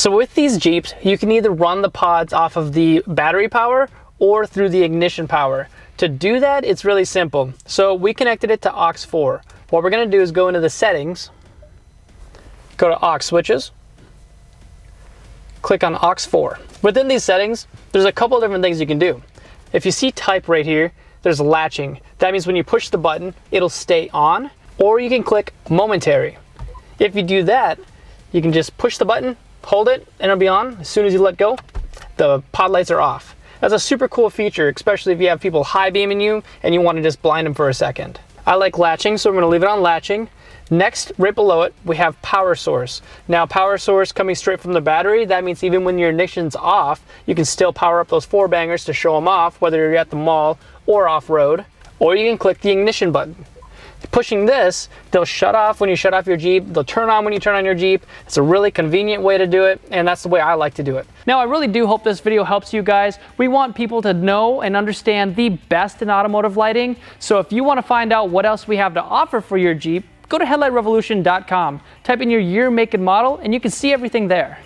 So with these Jeeps, you can either run the pods off of the battery power or through the ignition power. To do that, it's really simple. So we connected it to AUX 4. What we're gonna do is go into the settings, go to AUX switches, click on AUX 4. Within these settings, there's a couple different things you can do. If you see type right here, there's latching. That means when you push the button, it'll stay on, or you can click momentary. If you do that, you can just push the button, hold it, and it'll be on. As soon as you let go, the pod lights are off. That's a super cool feature, especially if you have people high beaming you and you want to just blind them for a second. I like latching, so I'm going to leave it on latching. Next, right below it, we have power source. Now, power source coming straight from the battery, that means even when your ignition's off, you can still power up those 4 bangers to show them off, whether you're at the mall or off-road, or you can click the ignition button. Pushing this, they'll shut off when you shut off your Jeep, they'll turn on when you turn on your Jeep. It's a really convenient way to do it, and that's the way I like to do it. Now, I really do hope this video helps you guys. We want people to know and understand the best in automotive lighting, so if you want to find out what else we have to offer for your Jeep, go to headlightrevolution.com, type in your year, make, and model, and you can see everything there.